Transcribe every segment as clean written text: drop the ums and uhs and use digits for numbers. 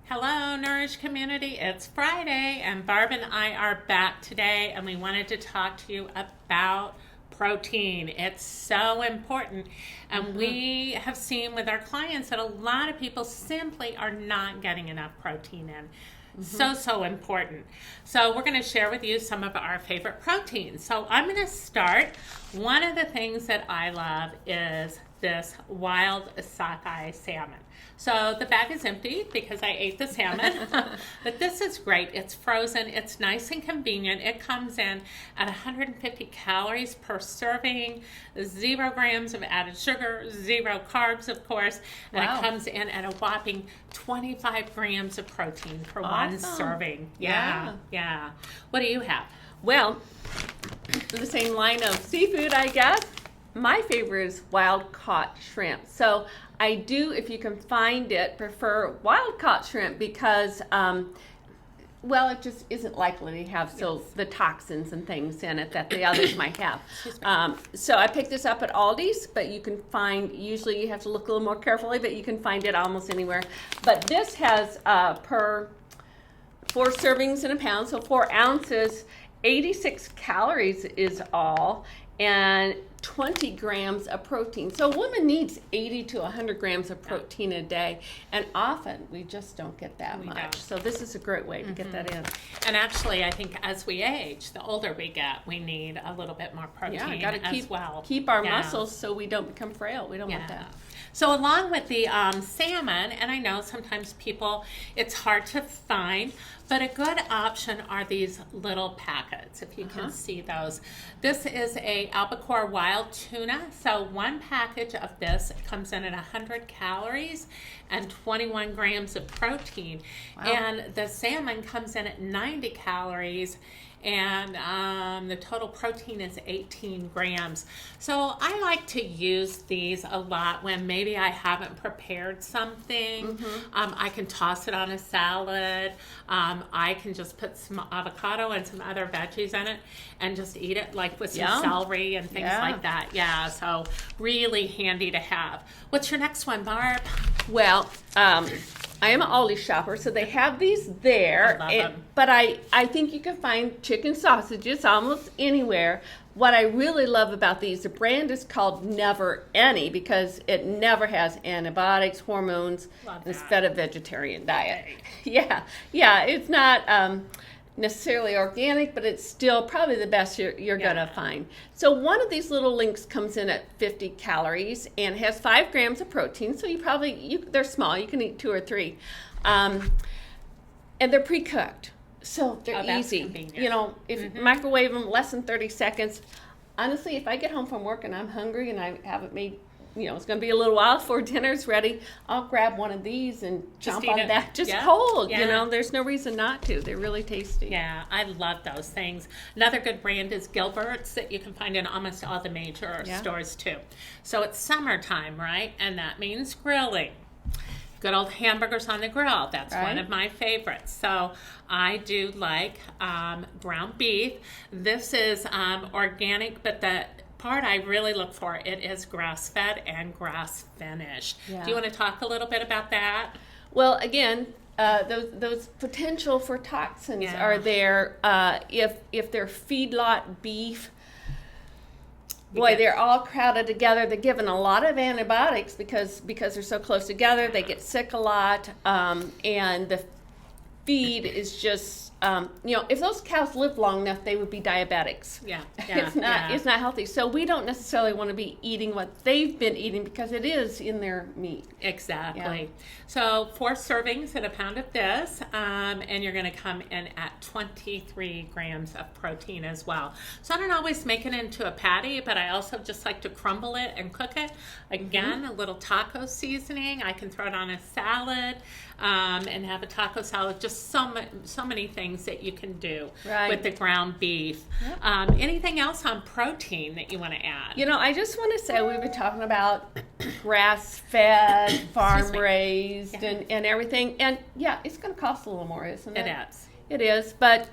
Hello, Nourish community. It's Friday, and Barb and I are back today, and we wanted to talk to you about protein. It's so important, and we have seen with our clients that a lot of people simply are not getting enough protein in. So important. So we're going to share with you some of our favorite proteins. So I'm going to start. One of the things that I love is this wild sockeye salmon. So the bag is empty because I ate the salmon, but this is great. It's frozen. It's nice and convenient. It comes in at 150 calories per serving, 0 grams of added sugar, 0 carbs, of course, and it comes in at a whopping 25 grams of protein for one serving. Yeah. What do you have? Well, the same line of seafood, I guess. My favorite is wild-caught shrimp. So I do, if you can find it, prefer wild-caught shrimp because, it just isn't likely to have the toxins and things in it that the others might have. So I picked this up at Aldi's, but you can find, usually you have to look a little more carefully, but you can find it almost anywhere. But this has, per 4 servings in a pound, so 4 ounces, 86 calories is all, and 20 grams of protein. So a woman needs 80 to 100 grams of protein a day, and often we just don't get that much. Don't. So this is a great way to get that in. And actually, I think as we age, the older we get, we need a little bit more protein as well. Keep our muscles so we don't become frail. We don't want that. So along with the salmon, and I know sometimes people, it's hard to find, but a good option are these little packets, if you can see those. This is a albacore wild tuna. So one package of this comes in at 100 calories and 21 grams of protein. Wow. And the salmon comes in at 90 calories and the total protein is 18 grams. So I like to use these a lot when maybe I haven't prepared something. I can toss it on a salad. I can just put some avocado and some other veggies in it and just eat it like with some celery and things like that. Yeah, so really handy to have. What's your next one, Barb? Well, I am an Aldi shopper, so they have these there. I love them. But I think you can find chicken sausages almost anywhere. What I really love about these, the brand is called Never Any because it never has antibiotics, hormones. It's fed a vegetarian diet. Yeah, it's not necessarily organic, but it's still probably the best you're gonna find. So one of these little links comes in at 50 calories and has 5 grams of protein. So they're small. You can eat 2 or 3, and they're pre-cooked, so they're easy. Convenient. You know, if you microwave them less than 30 seconds. Honestly, if I get home from work and I'm hungry and I haven't made, it's going to be a little while before dinner's ready, I'll grab one of these and jump on that cold. There's no reason not to. They're really tasty. Yeah, I love those things. Another good brand is Gilbert's that you can find in almost all the major stores too. So it's summertime, right? And that means grilling. Good old hamburgers on the grill. That's one of my favorites. So I do like ground beef. This is organic, but the part I really look for, it is grass-fed and grass-finished. Do you want to talk a little bit about that? Well, again, those potential for toxins are there. If they're feedlot beef, they're all crowded together. They're given a lot of antibiotics because they're so close together. They get sick a lot, and the feed is just, if those cows lived long enough, they would be diabetics. It's not healthy. So we don't necessarily want to be eating what they've been eating because it is in their meat. Exactly. So 4 servings and a pound of this, and you're going to come in at 23 grams of protein as well. So I don't always make it into a patty, but I also just like to crumble it and cook it. Again, a little taco seasoning. I can throw it on a salad and have a taco salad. Just so many things that you can do with the ground beef. Anything else on protein that you want to add? I just want to say we've been talking about grass-fed, farm-raised, and everything. And it's going to cost a little more, isn't it? It is. It is, but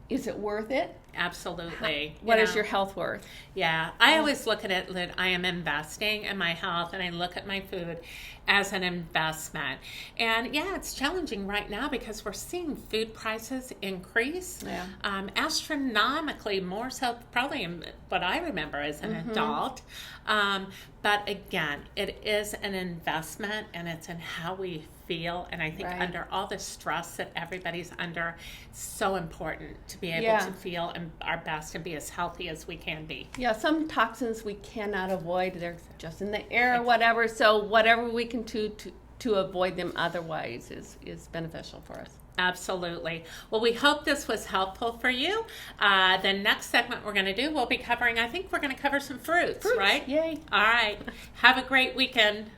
is it worth it? Absolutely. What is your health worth? Yeah, I always look at it that I am investing in my health, and I look at my food as an investment. And yeah, it's challenging right now because we're seeing food prices increase astronomically, more so probably in what I remember as an adult. But again, it is an investment, and it's in how we feel. And I think under all the stress that everybody's under, it's so important to be able to feel our best and be as healthy as we can be. Yeah, some toxins we cannot avoid. They're just in the air or whatever. So whatever we can do to avoid them otherwise is beneficial for us. Absolutely. Well, we hope this was helpful for you. The next segment we're going to do, we'll be covering, I think we're going to cover some fruits, right? Yay. All right. Have a great weekend.